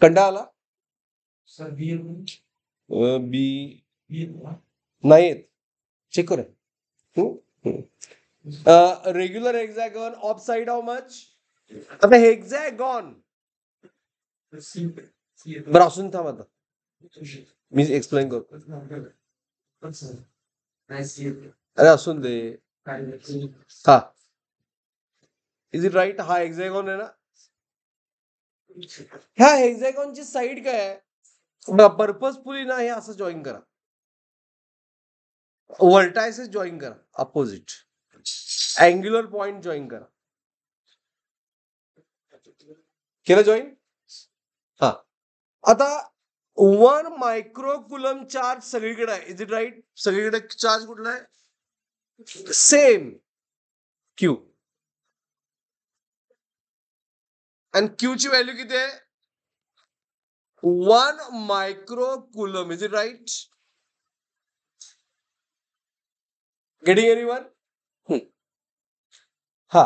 कंटाळा आला? बी नाही येत, चेक करूया. Regular hexagon of side how much? आता हेक्सागॉन बरं असून थांब, आता मी एक्सप्लेन करतो. अरे असून दे. हा, इज इट राईट? हा हेक्सागॉन आहे ना? ह्या हेक्सागॉनची साईड काय आहे? पर्पजफुली ना हे असं जॉईन करा, व्हर्टायसेस जॉईन करा, अपोजिट अँग्युलर पॉइंट जॉईन करा. केलं जॉईन? हा, आता 1 मायक्रोकुलम चार्ज सगळीकडे आहे. Is it right? सगळीकडे चार्ज कुठला आहे? Same q. आणि क्यू ची व्हॅल्यू किती आहे? 1 microcoulomb. Is it right? Getting anyone? हा,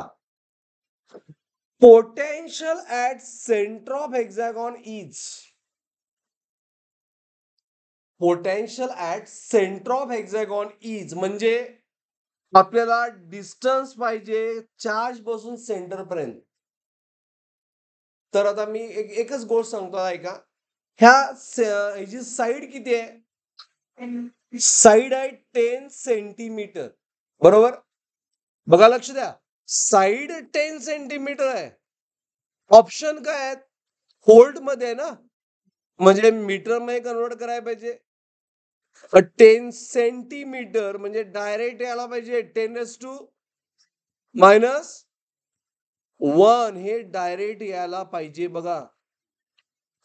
potential at centre of hexagon is, potential at centre of hexagon is म्हणजे आपल्याला डिस्टन्स पाहिजे चार्ज पासून सेंटर पर्यंत. तर आता मी एकच गोष्ट सांगतो ऐका. ह्याची साईड किती आहे? साईड आहे 10 सेंटीमीटर. बरोबर? बघा, लक्ष द्या, साईड 10 सेंटीमीटर आहे. ऑप्शन काय आहेत? होल्ड मध्ये आहे ना, म्हणजे मीटर मध्ये कन्वर्ट करायला पाहिजे. 10 सेंटीमीटर म्हणजे डायरेक्ट यायला पाहिजे 10⁻⁻1. हे डायरेक्ट यायला पाहिजे बघा,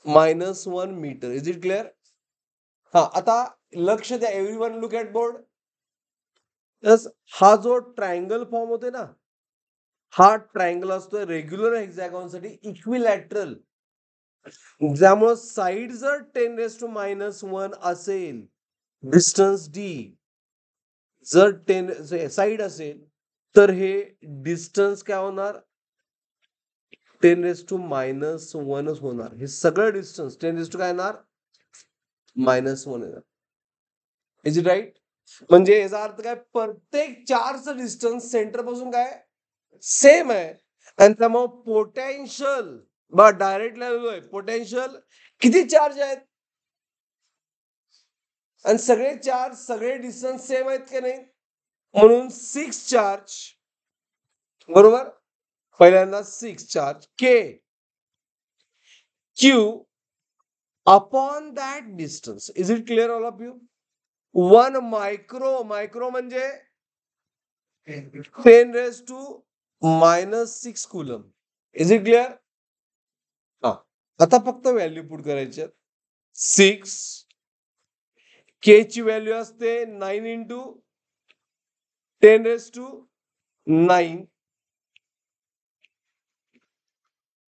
-1 मीटर. Is it clear? हा, आता लक्ष द्या, एव्हरीवन लुक ॲट बोर्ड. हा जो ट्रायंगल फॉर्म होते ना, हा ट्रायंगल असतो रेग्युलर हेक्सागॉन साठी इक्विलॅटरल. ज्यामुळे साईड जर 10⁻⁻1 असेल, डिस्टन्स डी जर 10 साईड असेल, तर हे डिस्टन्स काय होणार? 10⁻⁻1 होणार. हे सगळं डिस्टन्स 10 काय येणार? -1 येणार. Is it right? म्हणजे याचा अर्थ काय? प्रत्येक चार्जचं डिस्टन्स सेंटर पासून काय सेम आहे. आणि त्यामुळे पोटेन्शियल बा डायरेक्ट लिहिलोय, पोटेन्शियल किती चार्ज आहेत? आणि सगळे चार्ज सगळे डिस्टन्स सेम आहेत की नाही? म्हणून 6 चार्ज. बरोबर? पहिल्यांदा 6 charge K Q upon that distance. Is it clear all of you? 1 micro म्हणजे 10⁻⁻6 कुलम. Is it clear? हा, आता फक्त व्हॅल्यू पुट करायची. 6 के ची व्हॅल्यू असते 9 × 10⁻9.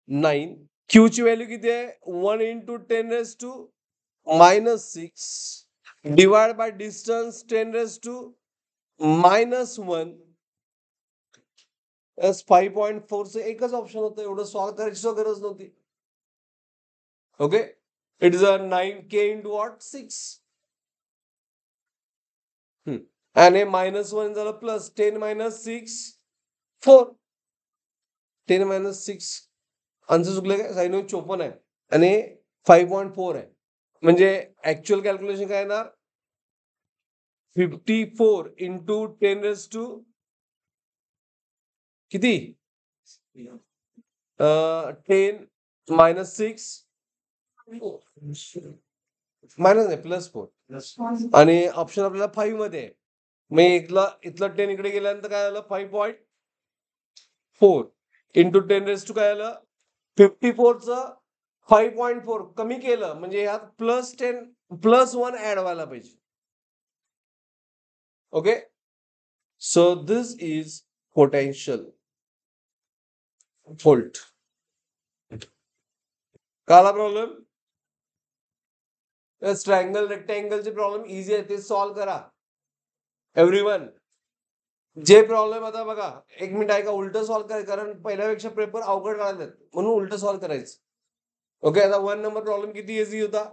9. क्यू ची व्हॅल्यू किती आहे? 1 × 10⁻6 डिवाइड बाय डिस्टन्स 10⁻1. 5.4. एकच ऑप्शन होतं, एवढं सॉल्व्ह करायची गरज नव्हती. Okay, it is a 9k × what? 6. आणि -1 झालं प्लस 10⁻6 4. 10⁻6 आन्सर चुकले काय? 54 आहे आणि 5.4 आहे. म्हणजे ऍक्च्युअल कॅल्क्युलेशन काय येणार? 54 × 10⁻, किती? 10⁻6 मायनस नाही, +4. आणि ऑप्शन आपल्याला 5 मध्ये आहे. मग इथलं 10 इकडे गेल्यानंतर काय झालं? 5.4 × 10⁻, काय आलं? 54चं 5.4 कमी केलं म्हणजे यात +1 ऍड व्हायला पाहिजे. Okay, so this is potential volt. काला प्रॉब्लेम? ट्रायंगल रेक्टँगलचे प्रॉब्लेम इझी आहे, ते सॉल्व्ह करा एव्हरीवन. जे प्रॉब्लेम आता बघा, 1 मिनिट ऐका, उलट सॉल्व्ह करायचं, कारण पहिल्यापेक्षा पेपर अवघड काढायचे म्हणून उलट सॉल्व्ह करायचं. ओके, आता 1 नंबर प्रॉब्लेम किती इझी होता?